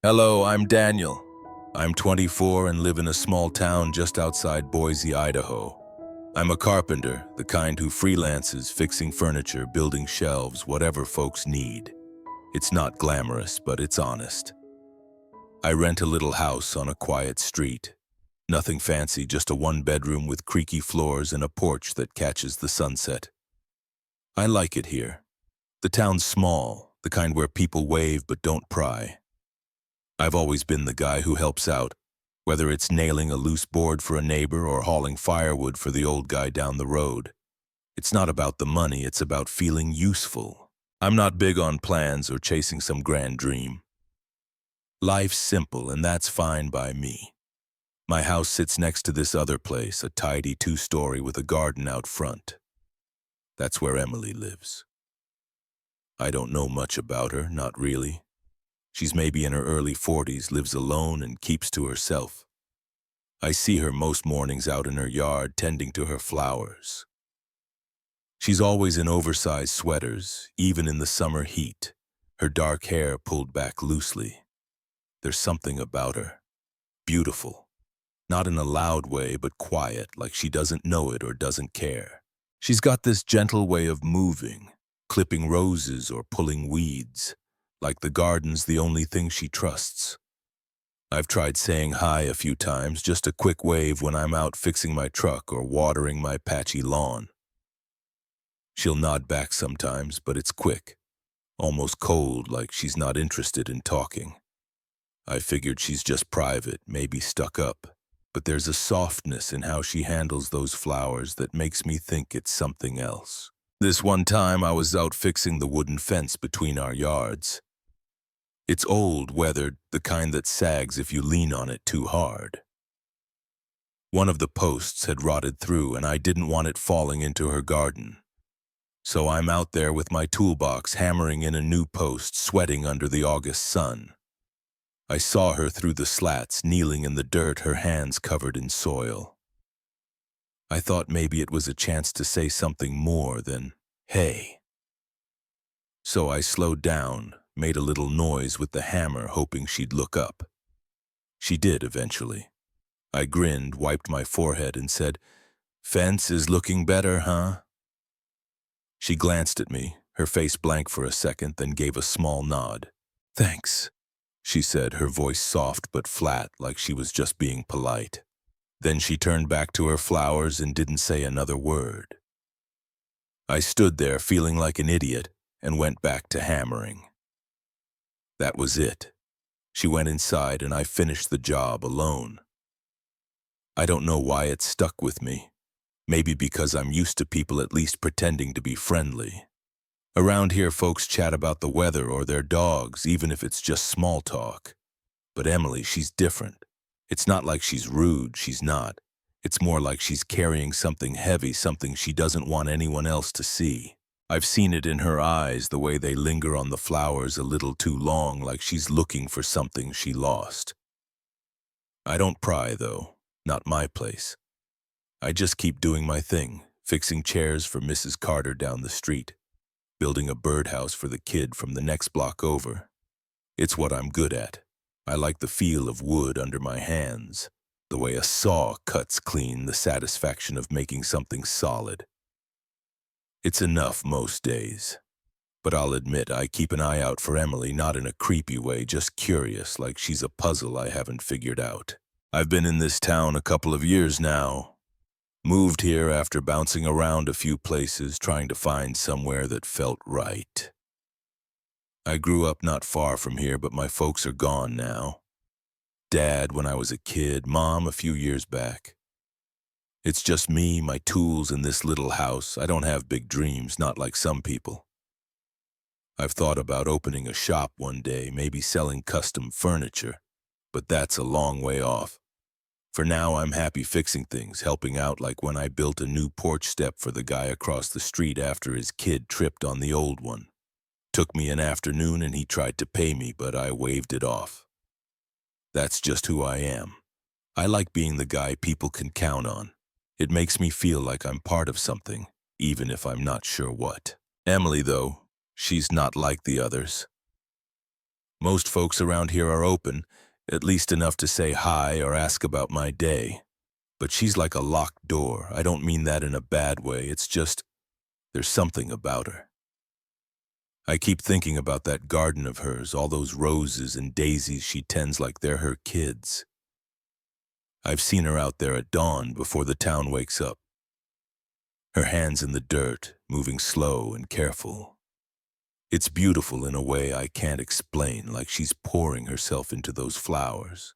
Hello, I'm Daniel. I'm 24 and live in a small town just outside Boise, Idaho. I'm a carpenter, the kind who freelances fixing furniture, building shelves, whatever folks need. It's not glamorous, but it's honest. I rent a little house on a quiet street. Nothing fancy, just a one-bedroom with creaky floors and a porch that catches the sunset. I like it here. The town's small, the kind where people wave but don't pry. I've always been the guy who helps out, whether it's nailing a loose board for a neighbor or hauling firewood for the old guy down the road. It's not about the money, it's about feeling useful. I'm not big on plans or chasing some grand dream. Life's simple, and that's fine by me. My house sits next to this other place, a tidy two-story with a garden out front. That's where Emily lives. I don't know much about her, not really. She's maybe in her early 40s, lives alone, and keeps to herself. I see her most mornings out in her yard tending to her flowers. She's always in oversized sweaters, even in the summer heat, her dark hair pulled back loosely. There's something about her. Beautiful. Not in a loud way, but quiet, like she doesn't know it or doesn't care. She's got this gentle way of moving, clipping roses or pulling weeds, like the garden's the only thing she trusts. I've tried saying hi a few times, just a quick wave when I'm out fixing my truck or watering my patchy lawn. She'll nod back sometimes, but it's quick, almost cold, like she's not interested in talking. I figured she's just private, maybe stuck up, but there's a softness in how she handles those flowers that makes me think it's something else. This one time I was out fixing the wooden fence between our yards. It's old, weathered, the kind that sags if you lean on it too hard. One of the posts had rotted through and I didn't want it falling into her garden. So I'm out there with my toolbox hammering in a new post, sweating under the August sun. I saw her through the slats, kneeling in the dirt, her hands covered in soil. I thought maybe it was a chance to say something more than, "Hey." So I slowed down, made a little noise with the hammer, hoping she'd look up. She did eventually. I grinned, wiped my forehead, and said, "Fence is looking better, huh?" She glanced at me, her face blank for a second, then gave a small nod. "Thanks," she said, her voice soft but flat, like she was just being polite. Then she turned back to her flowers and didn't say another word. I stood there feeling like an idiot and went back to hammering. That was it. She went inside and I finished the job alone. I don't know why it stuck with me. Maybe because I'm used to people at least pretending to be friendly. Around here, folks chat about the weather or their dogs, even if it's just small talk. But Emily, she's different. It's not like she's rude, she's not. It's more like she's carrying something heavy, something she doesn't want anyone else to see. I've seen it in her eyes, the way they linger on the flowers a little too long, like she's looking for something she lost. I don't pry, though. Not my place. I just keep doing my thing, fixing chairs for Mrs. Carter down the street, building a birdhouse for the kid from the next block over. It's what I'm good at. I like the feel of wood under my hands, the way a saw cuts clean, the satisfaction of making something solid. It's enough most days. But I'll admit I keep an eye out for Emily, not in a creepy way, just curious, like she's a puzzle I haven't figured out. I've been in this town a couple of years now. Moved here after bouncing around a few places, trying to find somewhere that felt right. I grew up not far from here, but my folks are gone now. Dad when I was a kid, Mom a few years back. It's just me, my tools, and this little house. I don't have big dreams, not like some people. I've thought about opening a shop one day, maybe selling custom furniture, but that's a long way off. For now, I'm happy fixing things, helping out, like when I built a new porch step for the guy across the street after his kid tripped on the old one. Took me an afternoon and he tried to pay me, but I waved it off. That's just who I am. I like being the guy people can count on. It makes me feel like I'm part of something, even if I'm not sure what. Emily, though, she's not like the others. Most folks around here are open, at least enough to say hi or ask about my day. But she's like a locked door. I don't mean that in a bad way. It's just, there's something about her. I keep thinking about that garden of hers, all those roses and daisies she tends like they're her kids. I've seen her out there at dawn before the town wakes up. Her hands in the dirt, moving slow and careful. It's beautiful in a way I can't explain, like she's pouring herself into those flowers.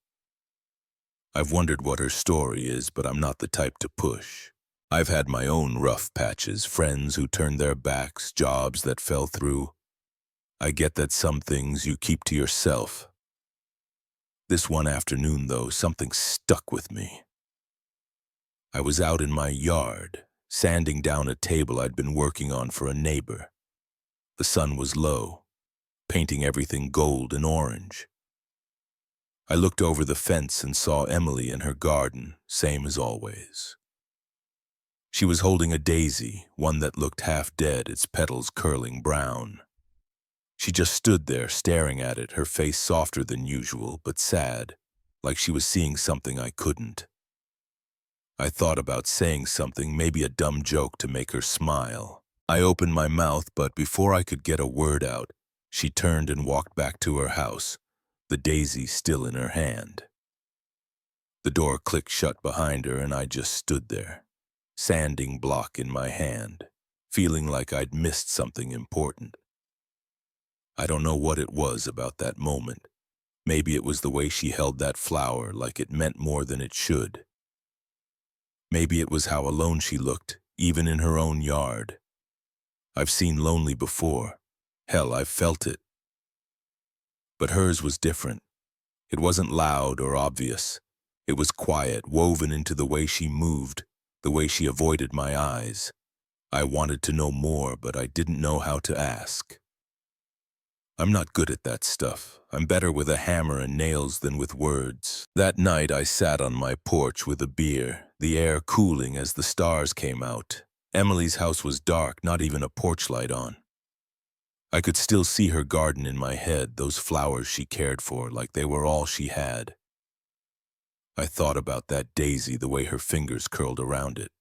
I've wondered what her story is, but I'm not the type to push. I've had my own rough patches, friends who turned their backs, jobs that fell through. I get that some things you keep to yourself. This one afternoon, though, something stuck with me. I was out in my yard, sanding down a table I'd been working on for a neighbor. The sun was low, painting everything gold and orange. I looked over the fence and saw Emily in her garden, same as always. She was holding a daisy, one that looked half dead, its petals curling brown. She just stood there staring at it, her face softer than usual, but sad, like she was seeing something I couldn't. I thought about saying something, maybe a dumb joke to make her smile. I opened my mouth, but before I could get a word out, she turned and walked back to her house, the daisy still in her hand. The door clicked shut behind her and I just stood there, sanding block in my hand, feeling like I'd missed something important. I don't know what it was about that moment. Maybe it was the way she held that flower, like it meant more than it should. Maybe it was how alone she looked, even in her own yard. I've seen lonely before. Hell, I've felt it. But hers was different. It wasn't loud or obvious. It was quiet, woven into the way she moved, the way she avoided my eyes. I wanted to know more, but I didn't know how to ask. I'm not good at that stuff. I'm better with a hammer and nails than with words. That night I sat on my porch with a beer, the air cooling as the stars came out. Emily's house was dark, not even a porch light on. I could still see her garden in my head, those flowers she cared for, like they were all she had. I thought about that daisy, the way her fingers curled around it.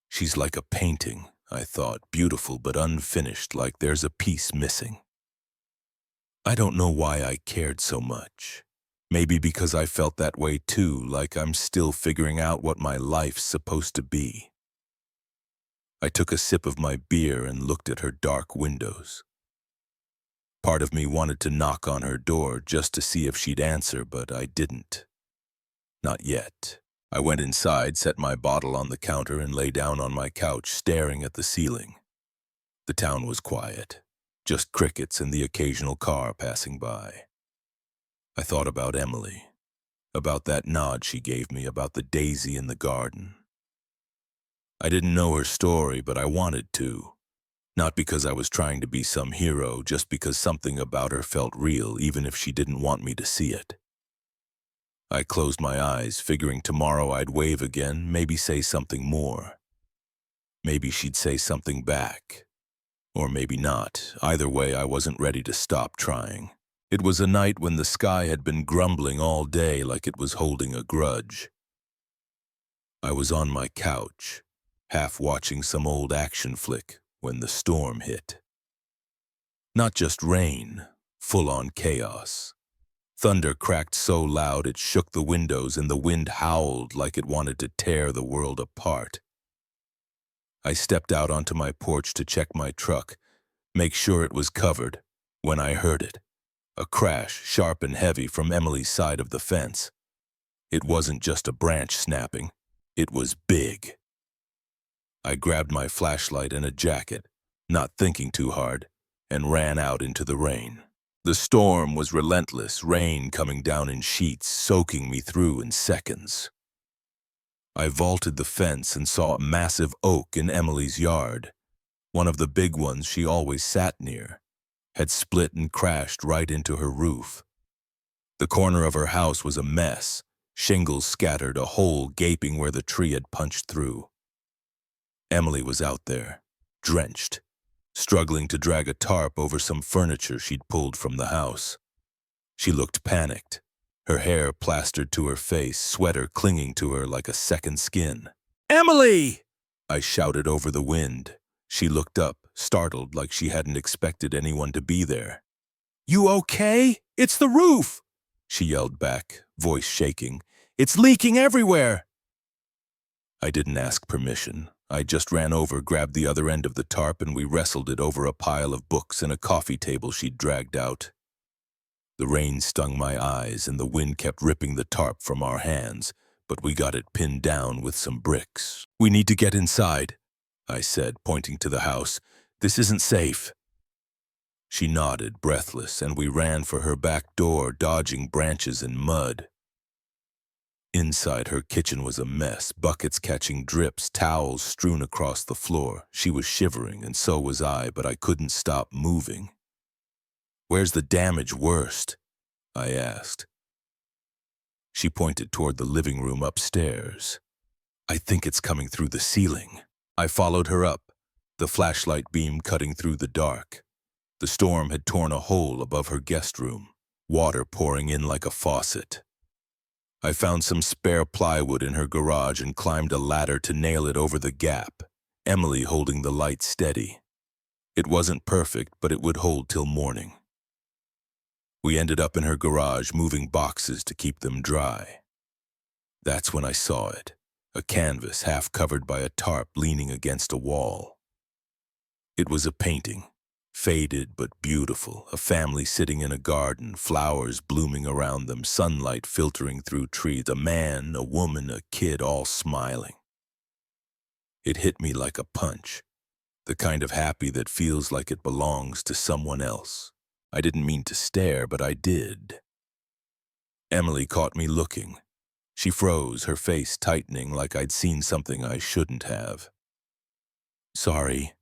She's like a painting, I thought, beautiful but unfinished, like there's a piece missing. I don't know why I cared so much. Maybe because I felt that way too, like I'm still figuring out what my life's supposed to be. I took a sip of my beer and looked at her dark windows. Part of me wanted to knock on her door just to see if she'd answer, but I didn't. Not yet. I went inside, set my bottle on the counter, and lay down on my couch, staring at the ceiling. The town was quiet. Just crickets and the occasional car passing by. I thought about Emily, about that nod she gave me, about the daisy in the garden. I didn't know her story, but I wanted to. Not because I was trying to be some hero, just because something about her felt real, even if she didn't want me to see it. I closed my eyes, figuring tomorrow I'd wave again, maybe say something more. Maybe she'd say something back. Or maybe not. Either way, I wasn't ready to stop trying. It was a night when the sky had been grumbling all day like it was holding a grudge. I was on my couch, half watching some old action flick, when the storm hit. Not just rain, full-on chaos. Thunder cracked so loud it shook the windows and the wind howled like it wanted to tear the world apart. I stepped out onto my porch to check my truck, make sure it was covered, when I heard it. A crash, sharp and heavy, from Emily's side of the fence. It wasn't just a branch snapping. It was big. I grabbed my flashlight and a jacket, not thinking too hard, and ran out into the rain. The storm was relentless, rain coming down in sheets, soaking me through in seconds. I vaulted the fence and saw a massive oak in Emily's yard. One of the big ones she always sat near, had split and crashed right into her roof. The corner of her house was a mess, shingles scattered, a hole gaping where the tree had punched through. Emily was out there, drenched, struggling to drag a tarp over some furniture she'd pulled from the house. She looked panicked, her hair plastered to her face, sweater clinging to her like a second skin. "Emily!" I shouted over the wind. She looked up, startled like she hadn't expected anyone to be there. "You okay? It's the roof!" she yelled back, voice shaking. "It's leaking everywhere!" I didn't ask permission. I just ran over, grabbed the other end of the tarp, and we wrestled it over a pile of books and a coffee table she'd dragged out. The rain stung my eyes and the wind kept ripping the tarp from our hands, but we got it pinned down with some bricks. "We need to get inside," I said, pointing to the house. "This isn't safe." She nodded, breathless, and we ran for her back door, dodging branches and mud. Inside, her kitchen was a mess, buckets catching drips, towels strewn across the floor. She was shivering, and so was I, but I couldn't stop moving. "Where's the damage worst?" I asked. She pointed toward the living room upstairs. "I think it's coming through the ceiling." I followed her up, the flashlight beam cutting through the dark. The storm had torn a hole above her guest room, water pouring in like a faucet. I found some spare plywood in her garage and climbed a ladder to nail it over the gap, Emily holding the light steady. It wasn't perfect, but it would hold till morning. We ended up in her garage, moving boxes to keep them dry. That's when I saw it, a canvas half covered by a tarp leaning against a wall. It was a painting, faded but beautiful, a family sitting in a garden, flowers blooming around them, sunlight filtering through trees, a man, a woman, a kid, all smiling. It hit me like a punch, the kind of happy that feels like it belongs to someone else. I didn't mean to stare, but I did. Emily caught me looking. She froze, her face tightening like I'd seen something I shouldn't have. "Sorry,"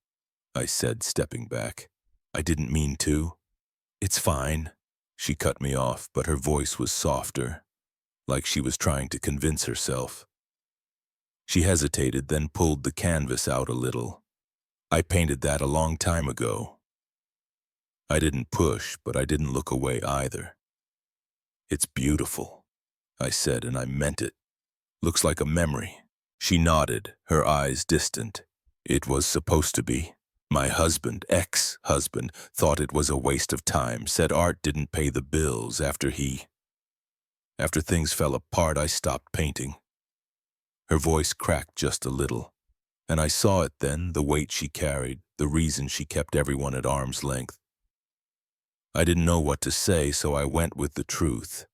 I said, stepping back. "I didn't mean to." "It's fine." She cut me off, but her voice was softer, like she was trying to convince herself. She hesitated, then pulled the canvas out a little. "I painted that a long time ago." I didn't push, but I didn't look away either. "It's beautiful," I said, and I meant it. "Looks like a memory." She nodded, her eyes distant. "It was supposed to be. My husband, ex-husband, thought it was a waste of time, said art didn't pay the bills. After things fell apart, I stopped painting." Her voice cracked just a little, and I saw it then, the weight she carried, the reason she kept everyone at arm's length. I didn't know what to say, so I went with the truth.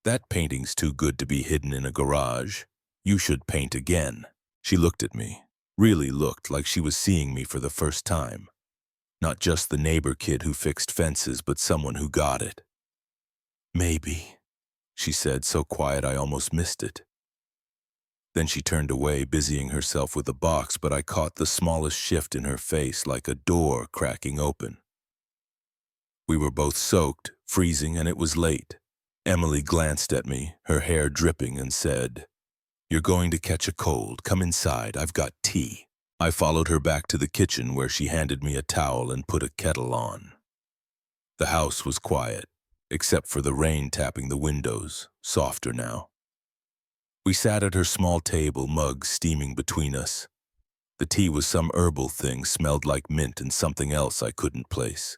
"That painting's too good to be hidden in a garage. You should paint again." She looked at me, really looked like she was seeing me for the first time. Not just the neighbor kid who fixed fences, but someone who got it. "Maybe," she said, so quiet I almost missed it. Then she turned away, busying herself with a box, but I caught the smallest shift in her face, like a door cracking open. We were both soaked, freezing, and it was late. Emily glanced at me, her hair dripping, and said, "You're going to catch a cold. Come inside. I've got tea." I followed her back to the kitchen, where she handed me a towel and put a kettle on. The house was quiet, except for the rain tapping the windows, softer now. We sat at her small table, mugs steaming between us. The tea was some herbal thing, smelled like mint and something else I couldn't place.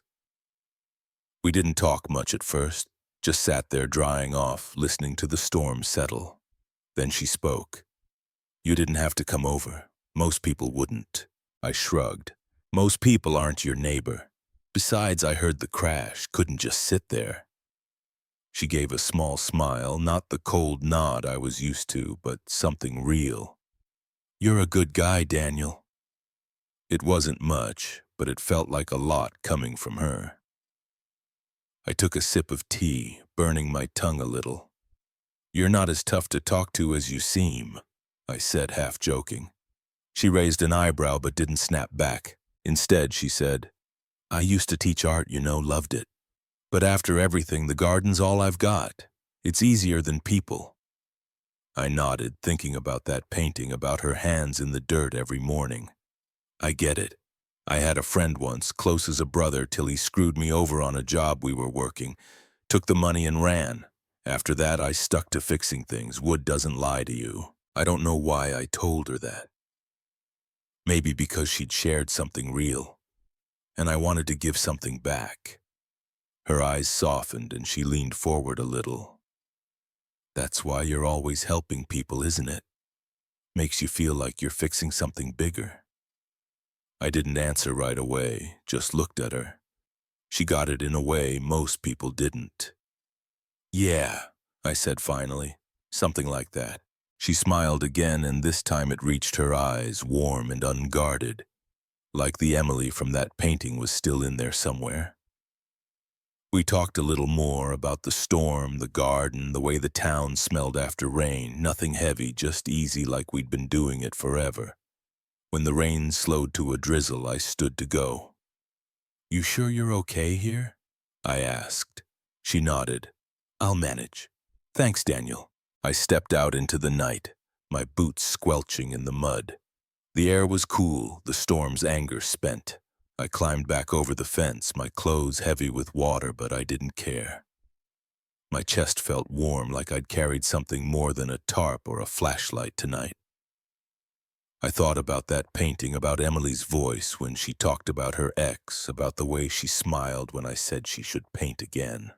We didn't talk much at first, just sat there drying off, listening to the storm settle. Then she spoke. "You didn't have to come over. Most people wouldn't." I shrugged. "Most people aren't your neighbor. Besides, I heard the crash, couldn't just sit there." She gave a small smile, not the cold nod I was used to, but something real. "You're a good guy, Daniel." It wasn't much, but it felt like a lot coming from her. I took a sip of tea, burning my tongue a little. "You're not as tough to talk to as you seem," I said, half joking. She raised an eyebrow but didn't snap back. Instead, she said, "I used to teach art, loved it. But after everything, the garden's all I've got. It's easier than people." I nodded, thinking about that painting, about her hands in the dirt every morning. "I get it. I had a friend once, close as a brother, till he screwed me over on a job we were working, took the money and ran. After that, I stuck to fixing things. Wood doesn't lie to you. I don't know why I told her that. Maybe because she'd shared something real, and I wanted to give something back. Her eyes softened and she leaned forward a little. That's why you're always helping people, isn't it? Makes you feel like you're fixing something bigger. I didn't answer right away, just looked at her. She got it in a way most people didn't. Yeah, I said finally, something like that. She smiled again, and this time it reached her eyes, warm and unguarded, like the Emily from that painting was still in there somewhere. We talked a little more about the storm, the garden, the way the town smelled after rain, nothing heavy, just easy like we'd been doing it forever. When the rain slowed to a drizzle, I stood to go. You sure you're okay here? I asked. She nodded. I'll manage. Thanks, Daniel. I stepped out into the night, my boots squelching in the mud. The air was cool, the storm's anger spent. I climbed back over the fence, my clothes heavy with water, but I didn't care. My chest felt warm, like I'd carried something more than a tarp or a flashlight tonight. I thought about that painting, about Emily's voice when she talked about her ex, about the way she smiled when I said she should paint again.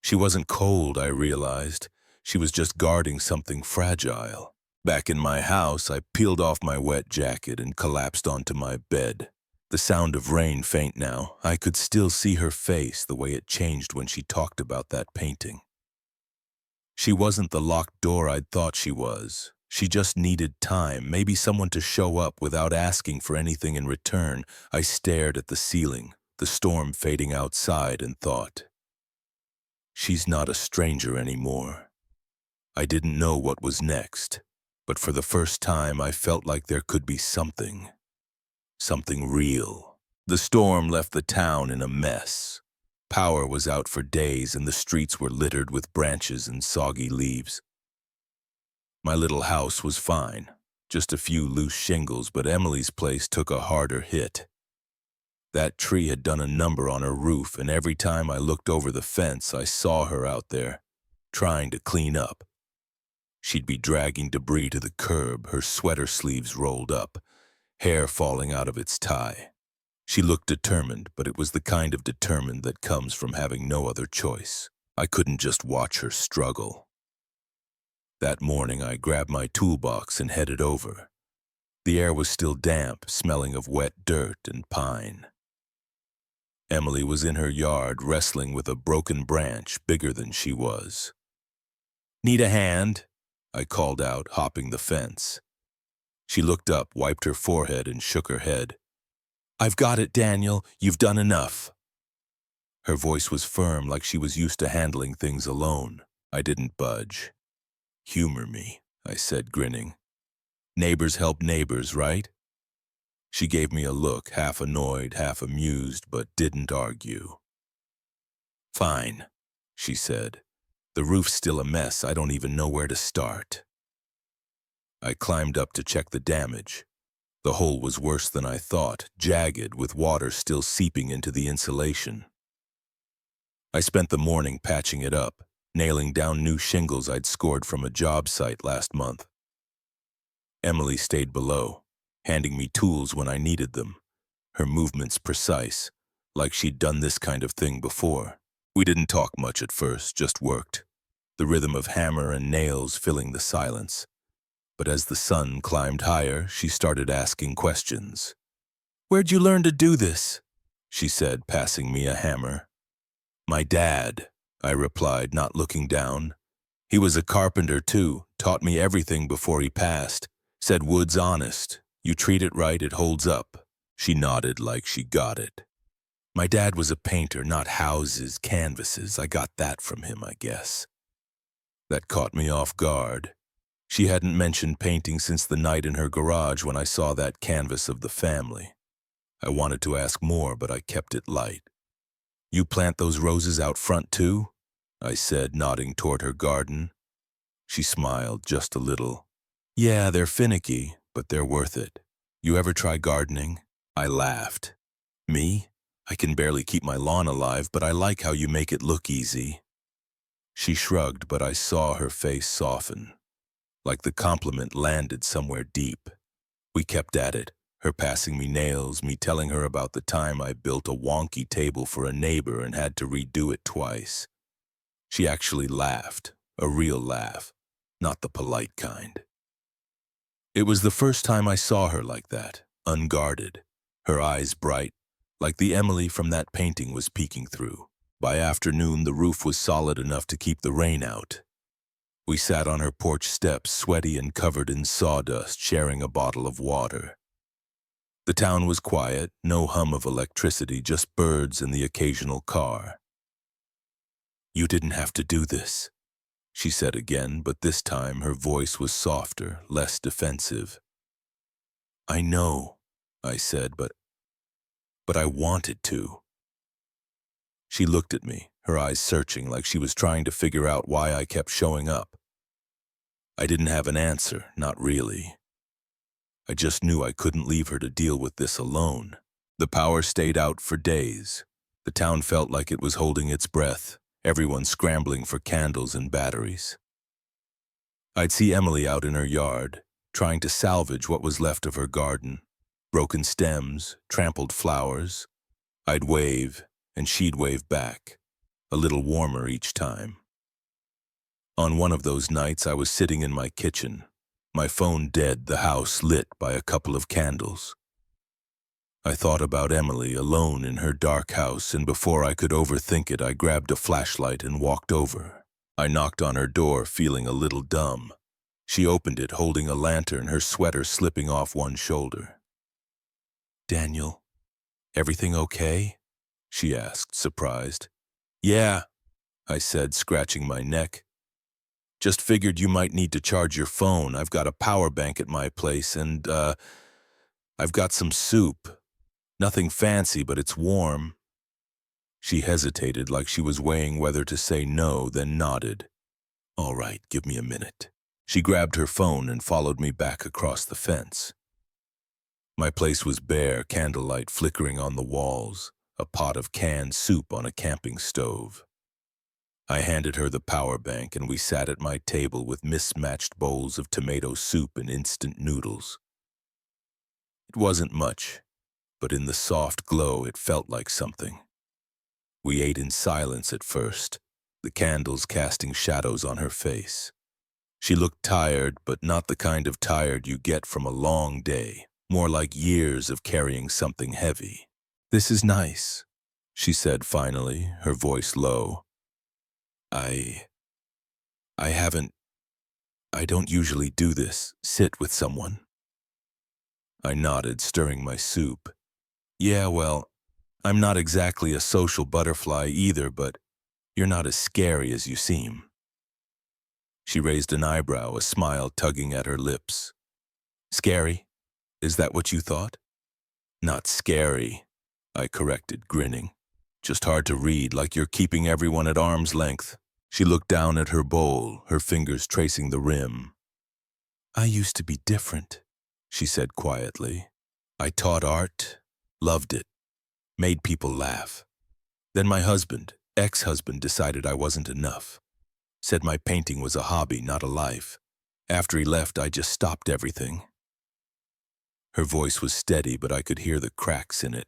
She wasn't cold, I realized. She was just guarding something fragile. Back in my house, I peeled off my wet jacket and collapsed onto my bed. The sound of rain faint now. I could still see her face, the way it changed when she talked about that painting. She wasn't the locked door I'd thought she was. She just needed time, maybe someone to show up without asking for anything in return. I stared at the ceiling, the storm fading outside, and thought, she's not a stranger anymore. I didn't know what was next, but for the first time I felt like there could be something real. The storm left the town in a mess. Power was out for days and the streets were littered with branches and soggy leaves. My little house was fine, just a few loose shingles, but Emily's place took a harder hit. That tree had done a number on her roof, and every time I looked over the fence, I saw her out there, trying to clean up. She'd be dragging debris to the curb, her sweater sleeves rolled up, hair falling out of its tie. She looked determined, but it was the kind of determined that comes from having no other choice. I couldn't just watch her struggle. That morning, I grabbed my toolbox and headed over. The air was still damp, smelling of wet dirt and pine. Emily was in her yard, wrestling with a broken branch bigger than she was. Need a hand? I called out, hopping the fence. She looked up, wiped her forehead, and shook her head. I've got it, Daniel. You've done enough. Her voice was firm, like she was used to handling things alone. I didn't budge. Humor me, I said, grinning. Neighbors help neighbors, right? She gave me a look, half annoyed, half amused, but didn't argue. Fine, she said. The roof's still a mess. I don't even know where to start. I climbed up to check the damage. The hole was worse than I thought, jagged, with water still seeping into the insulation. I spent the morning patching it up, nailing down new shingles I'd scored from a job site last month. Emily stayed below, handing me tools when I needed them, her movements precise, like she'd done this kind of thing before. We didn't talk much at first, just worked, the rhythm of hammer and nails filling the silence. But as the sun climbed higher, she started asking questions. Where'd you learn to do this? She said, passing me a hammer. My dad, I replied, not looking down. He was a carpenter too, taught me everything before he passed. Said wood's honest. You treat it right, it holds up. She nodded like she got it. My dad was a painter, not houses, canvases. I got that from him, I guess. That caught me off guard. She hadn't mentioned painting since the night in her garage when I saw that canvas of the family. I wanted to ask more, but I kept it light. You plant those roses out front too? I said, nodding toward her garden. She smiled just a little. Yeah, they're finicky, but they're worth it. You ever try gardening? I laughed. Me? I can barely keep my lawn alive, but I like how you make it look easy. She shrugged, but I saw her face soften, like the compliment landed somewhere deep. We kept at it, her passing me nails, me telling her about the time I built a wonky table for a neighbor and had to redo it twice. She actually laughed, a real laugh, not the polite kind. It was the first time I saw her like that, unguarded, her eyes bright, like the Emily from that painting was peeking through. By afternoon, the roof was solid enough to keep the rain out. We sat on her porch steps, sweaty and covered in sawdust, sharing a bottle of water. The town was quiet, no hum of electricity, just birds and the occasional car. "You didn't have to do this," she said again, but this time her voice was softer, less defensive. "I know," I said, but I wanted to." She looked at me, her eyes searching like she was trying to figure out why I kept showing up. I didn't have an answer, not really. I just knew I couldn't leave her to deal with this alone. The power stayed out for days. The town felt like it was holding its breath, everyone scrambling for candles and batteries. I'd see Emily out in her yard, trying to salvage what was left of her garden. Broken stems, trampled flowers. I'd wave, and she'd wave back, a little warmer each time. On one of those nights, I was sitting in my kitchen, my phone dead, the house lit by a couple of candles. I thought about Emily alone in her dark house, and before I could overthink it, I grabbed a flashlight and walked over. I knocked on her door, feeling a little dumb. She opened it, holding a lantern, her sweater slipping off one shoulder. "Daniel, everything okay?" she asked, surprised. "Yeah," I said, scratching my neck. "Just figured you might need to charge your phone. I've got a power bank at my place, and, I've got some soup. Nothing fancy, but it's warm." She hesitated like she was weighing whether to say no, then nodded. "All right, give me a minute." She grabbed her phone and followed me back across the fence. My place was bare, candlelight flickering on the walls, a pot of canned soup on a camping stove. I handed her the power bank and we sat at my table with mismatched bowls of tomato soup and instant noodles. It wasn't much, but in the soft glow it felt like something. We ate in silence at first, the candles casting shadows on her face. She looked tired, but not the kind of tired you get from a long day, more like years of carrying something heavy. "This is nice," she said finally, her voice low. I haven't, I don't usually do this, sit with someone." I nodded, stirring my soup. "Yeah, well, I'm not exactly a social butterfly either, but you're not as scary as you seem." She raised an eyebrow, a smile tugging at her lips. "Scary? Is that what you thought?" "Not scary," I corrected, grinning. "Just hard to read, like you're keeping everyone at arm's length." She looked down at her bowl, her fingers tracing the rim. "I used to be different," she said quietly. "I taught art, loved it, made people laugh. Then my husband, ex-husband, decided I wasn't enough. Said my painting was a hobby, not a life. After he left, I just stopped everything." Her voice was steady, but I could hear the cracks in it,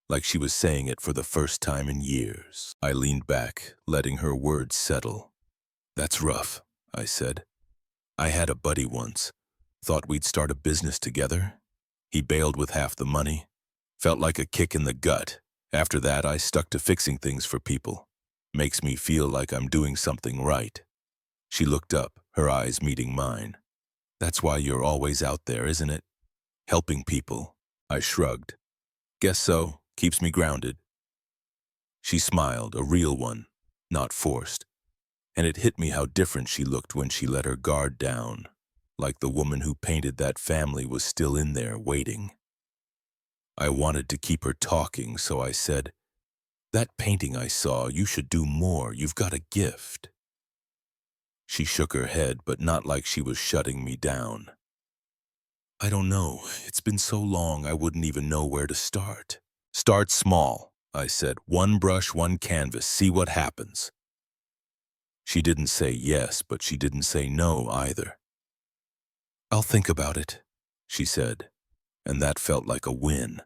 like she was saying it for the first time in years. I leaned back, letting her words settle. "That's rough," I said. "I had a buddy once. Thought we'd start a business together. He bailed with half the money. Felt like a kick in the gut. After that, I stuck to fixing things for people. Makes me feel like I'm doing something right." She looked up, her eyes meeting mine. "That's why you're always out there, isn't it? Helping people." I shrugged. "Guess so. Keeps me grounded." She smiled, a real one, not forced. And it hit me how different she looked when she let her guard down, like the woman who painted that family was still in there waiting. I wanted to keep her talking, so I said, "That painting I saw, you should do more. You've got a gift." She shook her head, but not like she was shutting me down. I don't know. It's been so long I wouldn't even know where to start. Start small, I said. One brush, one canvas, see what happens. She didn't say yes, but she didn't say no either. I'll think about it, she said, and that felt like a win.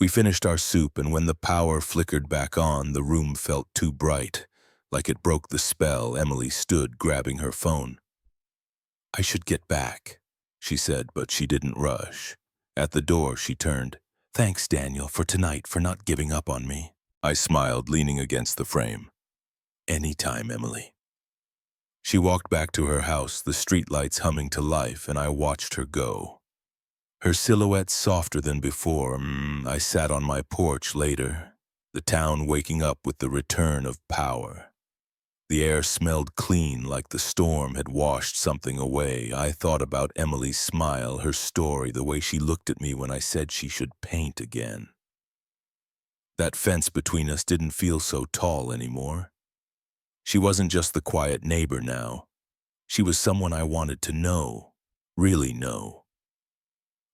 We finished our soup, and when the power flickered back on, the room felt too bright. Like it broke the spell, Emily stood, grabbing her phone. I should get back, she said, but she didn't rush. At the door, she turned. Thanks, Daniel, for tonight, for not giving up on me. I smiled, leaning against the frame. Anytime, Emily. She walked back to her house, the streetlights humming to life, and I watched her go. Her silhouette softer than before. I sat on my porch later, the town waking up with the return of power. The air smelled clean, like the storm had washed something away. I thought about Emily's smile, her story, the way she looked at me when I said she should paint again. That fence between us didn't feel so tall anymore. She wasn't just the quiet neighbor now. She was someone I wanted to know, really know.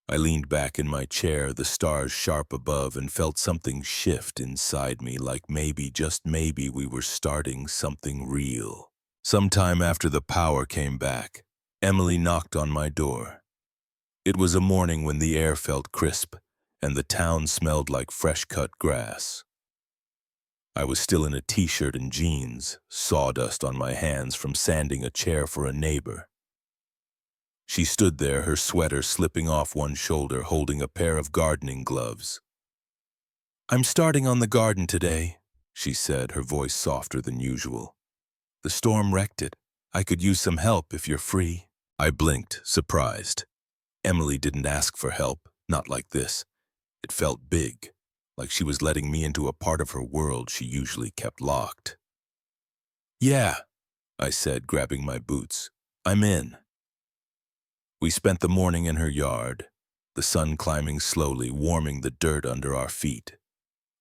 I leaned back in my chair, the stars sharp above, and felt something shift inside me, like maybe, just maybe, we were starting something real. Sometime after the power came back, Emily knocked on my door. It was a morning when the air felt crisp, and the town smelled like fresh-cut grass. I was still in a t-shirt and jeans, sawdust on my hands from sanding a chair for a neighbor. She stood there, her sweater slipping off one shoulder, holding a pair of gardening gloves. I'm starting on the garden today, she said, her voice softer than usual. The storm wrecked it. I could use some help if you're free. I blinked, surprised. Emily didn't ask for help, not like this. It felt big, like she was letting me into a part of her world she usually kept locked. Yeah, I said, grabbing my boots. I'm in. We spent the morning in her yard, the sun climbing slowly, warming the dirt under our feet.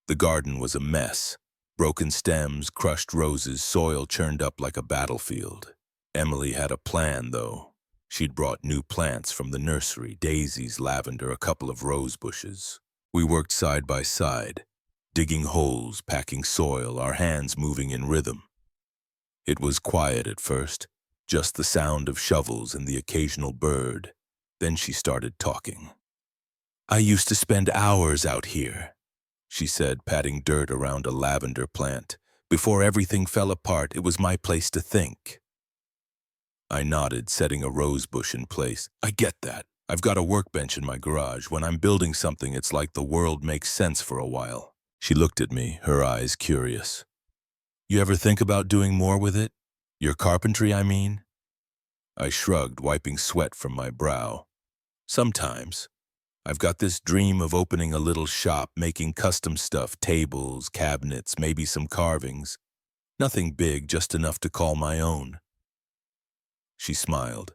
The garden was a mess. Broken stems, crushed roses, soil churned up like a battlefield. Emily had a plan, though. She'd brought new plants from the nursery, daisies, lavender, a couple of rose bushes. We worked side by side, digging holes, packing soil, our hands moving in rhythm. It was quiet at first, just the sound of shovels and the occasional bird. Then she started talking. I used to spend hours out here, she said, patting dirt around a lavender plant. Before everything fell apart, it was my place to think. I nodded, setting a rose bush in place. I get that. I've got a workbench in my garage. When I'm building something, it's like the world makes sense for a while. She looked at me, her eyes curious. You ever think about doing more with it? Your carpentry, I mean? I shrugged, wiping sweat from my brow. Sometimes. I've got this dream of opening a little shop, making custom stuff, tables, cabinets, maybe some carvings. Nothing big, just enough to call my own. She smiled.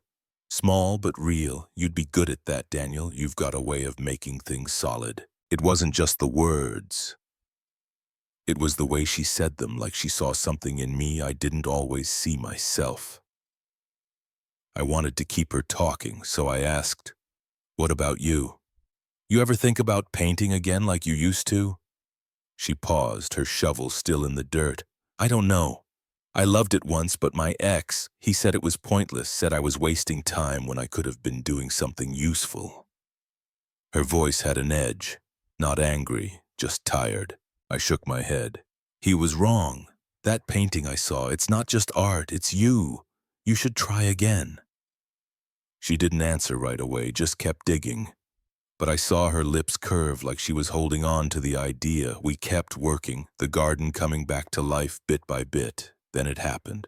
Small but real. You'd be good at that, Daniel. You've got a way of making things solid. It wasn't just the words. It was the way she said them, like she saw something in me I didn't always see myself. I wanted to keep her talking, so I asked, what about you? You ever think about painting again like you used to? She paused, her shovel still in the dirt. I don't know. I loved it once, but my ex, he said it was pointless, said I was wasting time when I could have been doing something useful. Her voice had an edge, not angry, just tired. I shook my head. He was wrong. That painting I saw, it's not just art, it's you. You should try again. She didn't answer right away, just kept digging. But I saw her lips curve like she was holding on to the idea. We kept working, the garden coming back to life bit by bit. Then it happened.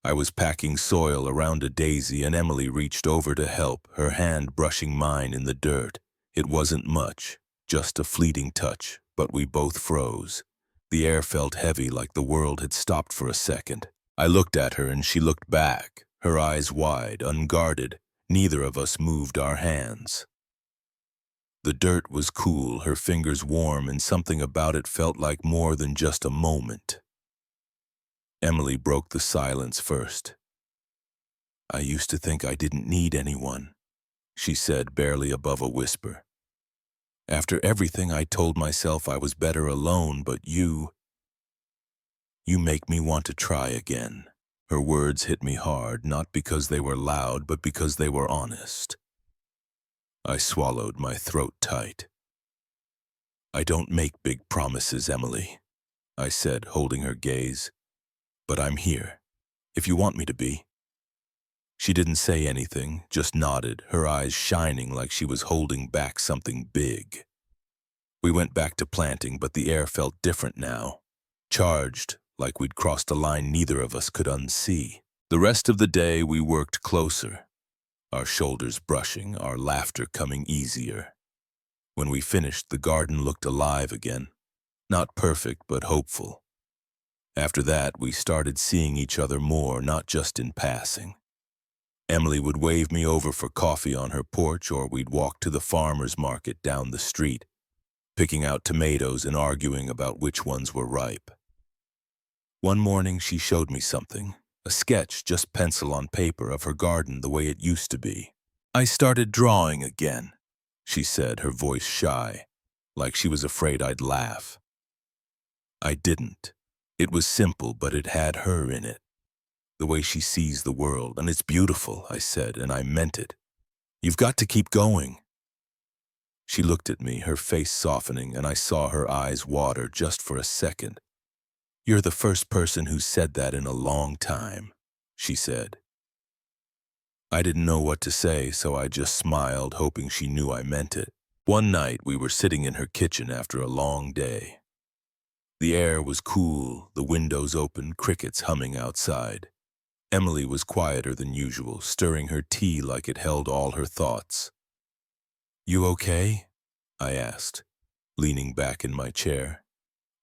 I was packing soil around a daisy and Emily reached over to help, her hand brushing mine in the dirt. It wasn't much, just a fleeting touch, but we both froze. The air felt heavy, like the world had stopped for a second. I looked at her and she looked back, her eyes wide, unguarded. Neither of us moved our hands. The dirt was cool, her fingers warm, and something about it felt like more than just a moment. Emily broke the silence first. I used to think I didn't need anyone. she said, barely above a whisper. After everything I told myself I was better alone, but you make me want to try again. Her words hit me hard, not because they were loud, but because they were honest. I swallowed, my throat tight. I don't make big promises, Emily, I said, holding her gaze. But I'm here, if you want me to be. She didn't say anything, just nodded, her eyes shining like she was holding back something big. We went back to planting, but the air felt different now. Charged, like we'd crossed a line neither of us could unsee. The rest of the day we worked closer, our shoulders brushing, our laughter coming easier. When we finished, the garden looked alive again. Not perfect, but hopeful. After that, we started seeing each other more, not just in passing. Emily would wave me over for coffee on her porch, or we'd walk to the farmer's market down the street, picking out tomatoes and arguing about which ones were ripe. One morning, she showed me something, a sketch, just pencil on paper, of her garden the way it used to be. I started drawing again, she said, her voice shy, like she was afraid I'd laugh. I didn't. It was simple, but it had her in it. The way she sees the world, and it's beautiful, I said, and I meant it. You've got to keep going. She looked at me, her face softening, and I saw her eyes water just for a second. You're the first person who said that in a long time, she said. I didn't know what to say, so I just smiled, hoping she knew I meant it. One night, we were sitting in her kitchen after a long day. The air was cool, the windows open, crickets humming outside. Emily was quieter than usual, stirring her tea like it held all her thoughts. You okay? I asked, leaning back in my chair.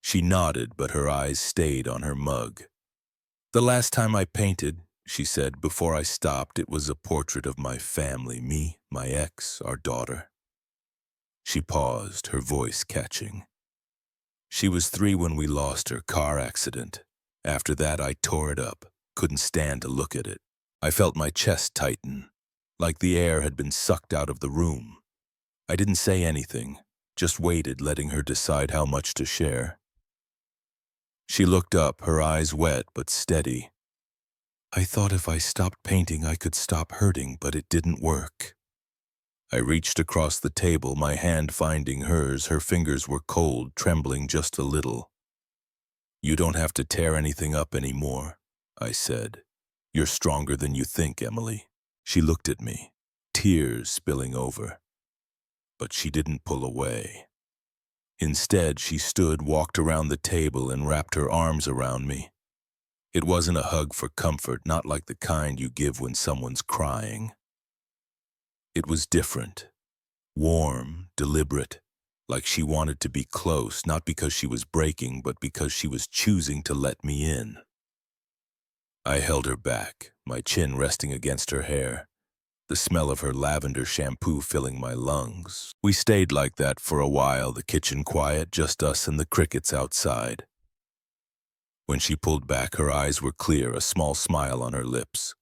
She nodded, but her eyes stayed on her mug. The last time I painted, she said, before I stopped, it was a portrait of my family, me, my ex, our daughter. She paused, her voice catching. She was 3 when we lost her, car accident. After that, I tore it up. Couldn't stand to look at it. I felt my chest tighten, like the air had been sucked out of the room. I didn't say anything, just waited, letting her decide how much to share. She looked up, her eyes wet but steady. I thought if I stopped painting I could stop hurting, but it didn't work. I reached across the table, my hand finding hers. Her fingers were cold, trembling just a little. You don't have to tear anything up anymore, I said. You're stronger than you think, Emily. She looked at me, tears spilling over. But she didn't pull away. Instead, she stood, walked around the table, and wrapped her arms around me. It wasn't a hug for comfort, not like the kind you give when someone's crying. It was different, warm, deliberate, like she wanted to be close, not because she was breaking, but because she was choosing to let me in. I held her back, my chin resting against her hair, the smell of her lavender shampoo filling my lungs. We stayed like that for a while, the kitchen quiet, just us and the crickets outside. When she pulled back, her eyes were clear, a small smile on her lips.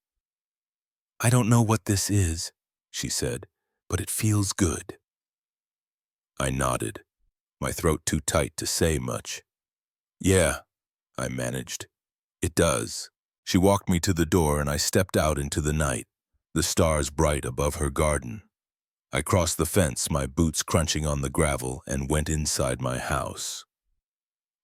I don't know what this is, she said, but it feels good. I nodded, my throat too tight to say much. Yeah, I managed. It does. She walked me to the door and I stepped out into the night, the stars bright above her garden. I crossed the fence, my boots crunching on the gravel, and went inside my house.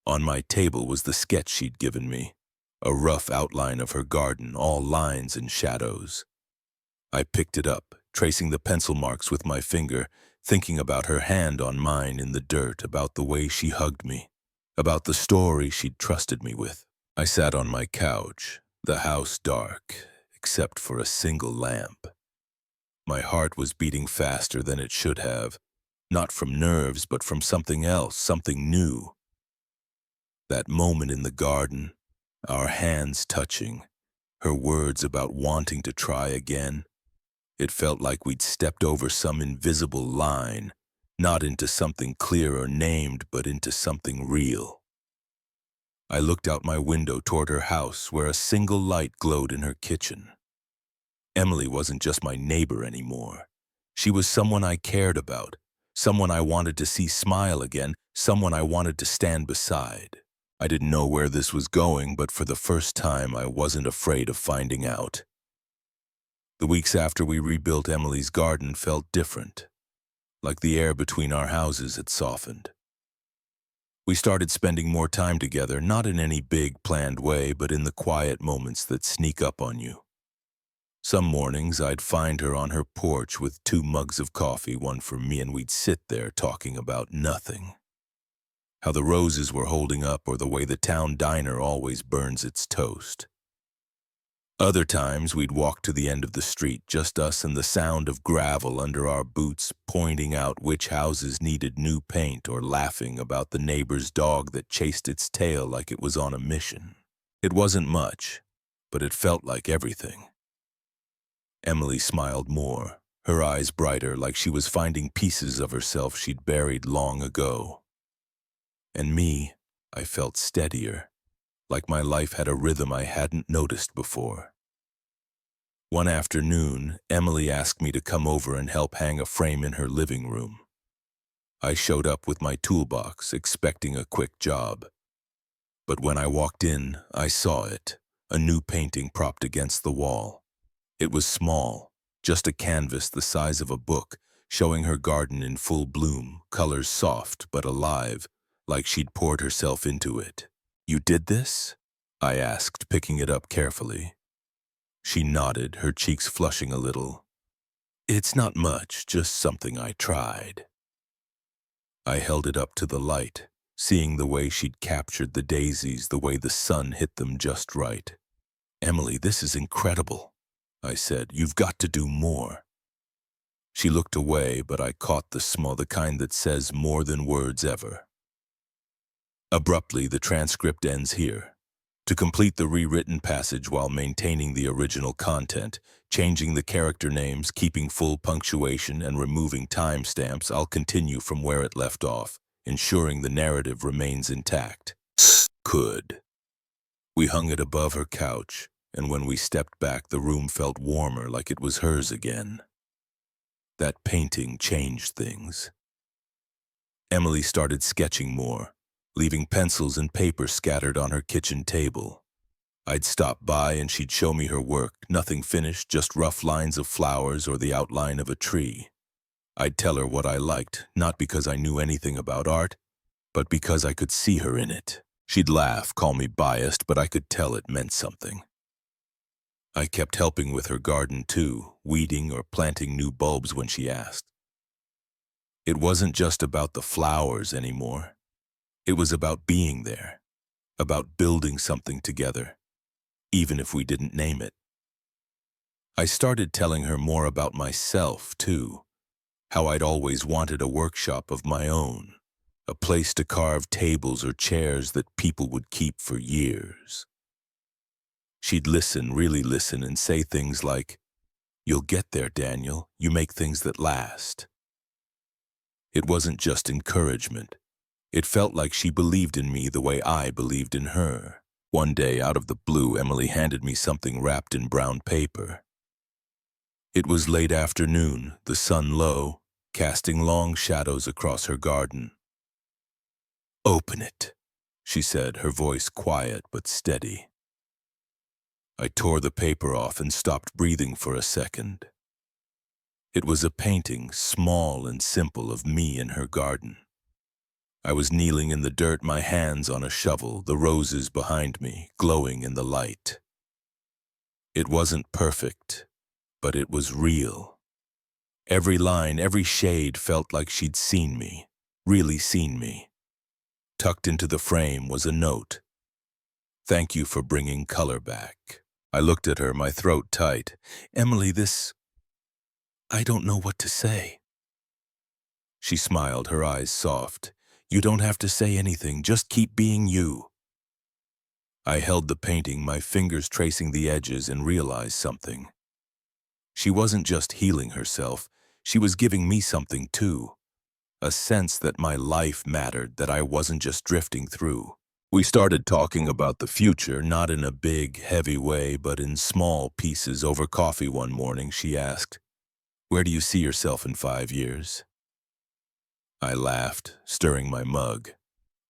On my table was the sketch she'd given me, a rough outline of her garden, all lines and shadows. I picked it up, tracing the pencil marks with my finger, thinking about her hand on mine in the dirt, about the way she hugged me, about the story she'd trusted me with. I sat on my couch, the house dark, except for a single lamp. My heart was beating faster than it should have, not from nerves, but from something else, something new. That moment in the garden, our hands touching, her words about wanting to try again. It felt like we'd stepped over some invisible line, not into something clear or named, but into something real. I looked out my window toward her house, where a single light glowed in her kitchen. Emily wasn't just my neighbor anymore. She was someone I cared about, someone I wanted to see smile again, someone I wanted to stand beside. I didn't know where this was going, but for the first time I wasn't afraid of finding out. The weeks after we rebuilt Emily's garden felt different, like the air between our houses had softened. We started spending more time together, not in any big, planned way, but in the quiet moments that sneak up on you. Some mornings I'd find her on her porch with 2 mugs of coffee, one for me, and we'd sit there talking about nothing. How the roses were holding up or the way the town diner always burns its toast. Other times we'd walk to the end of the street, just us and the sound of gravel under our boots, pointing out which houses needed new paint or laughing about the neighbor's dog that chased its tail like it was on a mission. It wasn't much, but it felt like everything. Emily smiled more, her eyes brighter, like she was finding pieces of herself she'd buried long ago. And me, I felt steadier, like my life had a rhythm I hadn't noticed before. One afternoon, Emily asked me to come over and help hang a frame in her living room. I showed up with my toolbox, expecting a quick job. But when I walked in, I saw it, a new painting propped against the wall. It was small, just a canvas the size of a book, showing her garden in full bloom, colors soft but alive, like she'd poured herself into it. "You did this?" I asked, picking it up carefully. She nodded, her cheeks flushing a little. "It's not much, just something I tried." I held it up to the light, seeing the way she'd captured the daisies, the way the sun hit them just right. "Emily, this is incredible," I said. "You've got to do more." She looked away, but I caught the kind that says more than words ever. Abruptly, the transcript ends here. To complete the rewritten passage while maintaining the original content, changing the character names, keeping full punctuation, and removing timestamps, I'll continue from where it left off, ensuring the narrative remains intact. Could. We hung it above her couch, and when we stepped back, the room felt warmer, like it was hers again. That painting changed things. Emily started sketching more, leaving pencils and paper scattered on her kitchen table. I'd stop by and she'd show me her work, nothing finished, just rough lines of flowers or the outline of a tree. I'd tell her what I liked, not because I knew anything about art, but because I could see her in it. She'd laugh, call me biased, but I could tell it meant something. I kept helping with her garden too, weeding or planting new bulbs when she asked. It wasn't just about the flowers anymore. It was about being there, about building something together, even if we didn't name it. I started telling her more about myself too, how I'd always wanted a workshop of my own, a place to carve tables or chairs that people would keep for years. She'd listen, really listen, and say things like, "You'll get there, Daniel. You make things that last." It wasn't just encouragement. It felt like she believed in me the way I believed in her. One day, out of the blue, Emily handed me something wrapped in brown paper. It was late afternoon, the sun low, casting long shadows across her garden. "Open it," she said, her voice quiet but steady. I tore the paper off and stopped breathing for a second. It was a painting, small and simple, of me in her garden. I was kneeling in the dirt, my hands on a shovel, the roses behind me, glowing in the light. It wasn't perfect, but it was real. Every line, every shade felt like she'd seen me, really seen me. Tucked into the frame was a note. "Thank you for bringing color back." I looked at her, my throat tight. "Emily, I don't know what to say." She smiled, her eyes soft. "You don't have to say anything, just keep being you." I held the painting, my fingers tracing the edges, and realized something. She wasn't just healing herself, she was giving me something too. A sense that my life mattered, that I wasn't just drifting through. We started talking about the future, not in a big, heavy way, but in small pieces. Over coffee one morning, she asked, Where do you see yourself in 5 years? I laughed, stirring my mug.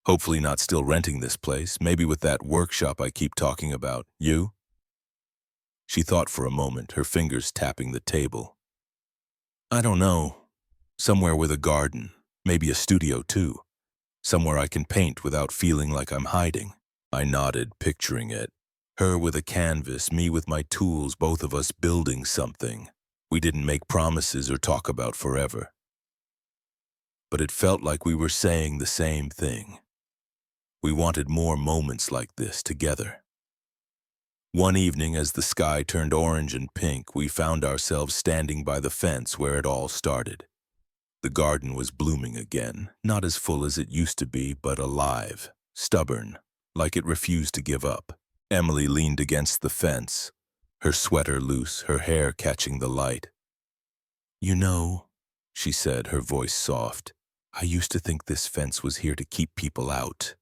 Hopefully not still renting this place, maybe with that workshop I keep talking about. You? She thought for a moment, her fingers tapping the table. I don't know. Somewhere with a garden, maybe a studio too. Somewhere I can paint without feeling like I'm hiding. I nodded, picturing it. Her with a canvas, me with my tools, both of us building something. We didn't make promises or talk about forever. But it felt like we were saying the same thing. We wanted more moments like this together. One evening, as the sky turned orange and pink, we found ourselves standing by the fence where it all started. The garden was blooming again, not as full as it used to be, but alive, stubborn, like it refused to give up. Emily leaned against the fence, her sweater loose, her hair catching the light. You know, she said, her voice soft, I used to think this fence was here to keep people out,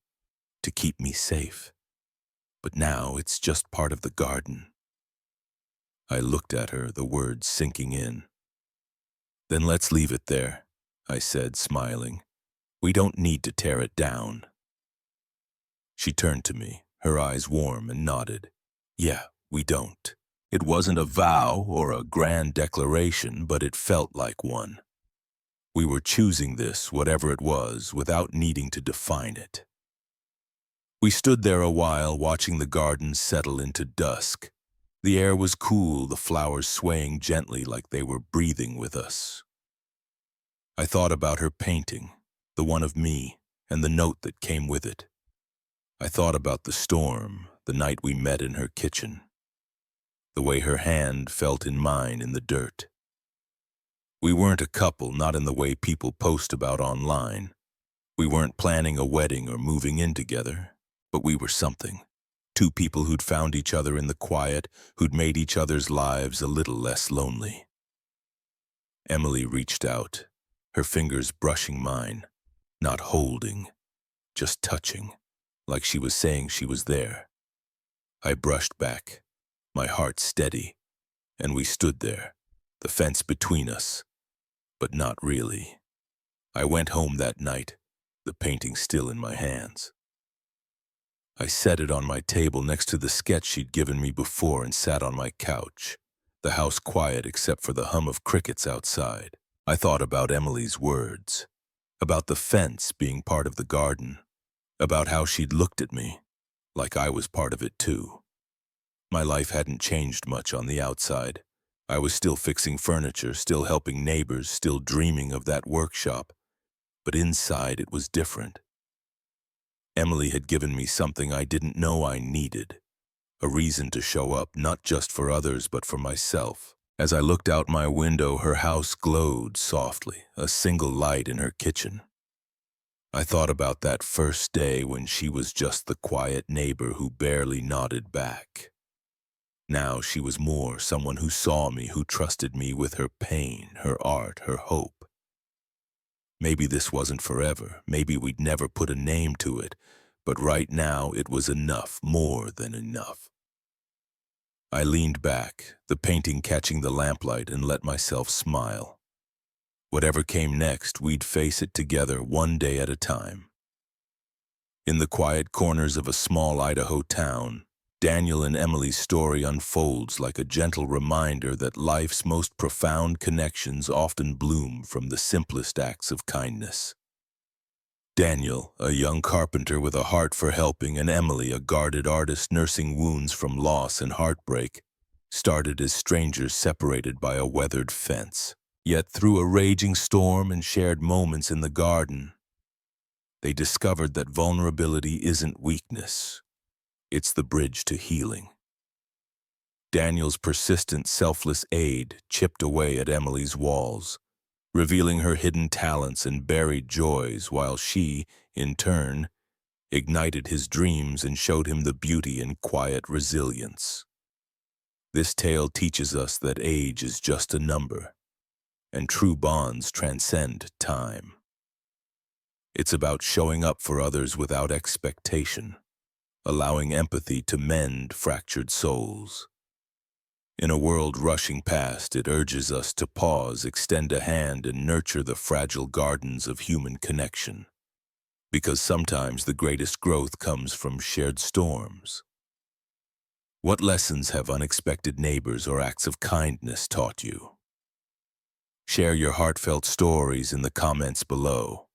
to keep me safe. But now it's just part of the garden. I looked at her, the words sinking in. Then let's leave it there, I said, smiling. We don't need to tear it down. She turned to me, her eyes warm, and nodded. Yeah, we don't. It wasn't a vow or a grand declaration, but it felt like one. We were choosing this, whatever it was, without needing to define it. We stood there a while, watching the garden settle into dusk. The air was cool, the flowers swaying gently like they were breathing with us. I thought about her painting, the one of me, and the note that came with it. I thought about the storm, the night we met in her kitchen, the way her hand felt in mine in the dirt. We weren't a couple, not in the way people post about online. We weren't planning a wedding or moving in together, but we were something. Two people who'd found each other in the quiet, who'd made each other's lives a little less lonely. Emily reached out, her fingers brushing mine, not holding, just touching, like she was saying she was there. I brushed back, my heart steady, and we stood there, the fence between us, but not really. I went home that night, the painting still in my hands. I set it on my table next to the sketch she'd given me before and sat on my couch, the house quiet except for the hum of crickets outside. I thought about Emily's words, about the fence being part of the garden, about how she'd looked at me, like I was part of it too. My life hadn't changed much on the outside. I was still fixing furniture, still helping neighbors, still dreaming of that workshop. But inside it was different. Emily had given me something I didn't know I needed, a reason to show up, not just for others, but for myself. As I looked out my window, her house glowed softly, a single light in her kitchen. I thought about that first day when she was just the quiet neighbor who barely nodded back. Now she was more, someone who saw me, who trusted me with her pain, her art, her hope. Maybe this wasn't forever, maybe we'd never put a name to it, but right now it was enough, more than enough. I leaned back, the painting catching the lamplight, and let myself smile. Whatever came next, we'd face it together, one day at a time. In the quiet corners of a small Idaho town, Daniel and Emily's story unfolds like a gentle reminder that life's most profound connections often bloom from the simplest acts of kindness. Daniel, a young carpenter with a heart for helping, and Emily, a guarded artist nursing wounds from loss and heartbreak, started as strangers separated by a weathered fence. Yet through a raging storm and shared moments in the garden, they discovered that vulnerability isn't weakness. It's the bridge to healing. Daniel's persistent, selfless aid chipped away at Emily's walls, revealing her hidden talents and buried joys, while she, in turn, ignited his dreams and showed him the beauty in quiet resilience. This tale teaches us that age is just a number, and true bonds transcend time. It's about showing up for others without expectation, allowing empathy to mend fractured souls. In a world rushing past, it urges us to pause, extend a hand, and nurture the fragile gardens of human connection. Because sometimes the greatest growth comes from shared storms. What lessons have unexpected neighbors or acts of kindness taught you? Share your heartfelt stories in the comments below.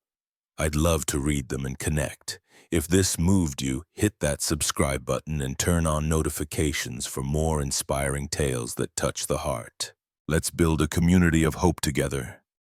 I'd love to read them and connect. If this moved you, hit that subscribe button and turn on notifications for more inspiring tales that touch the heart. Let's build a community of hope together.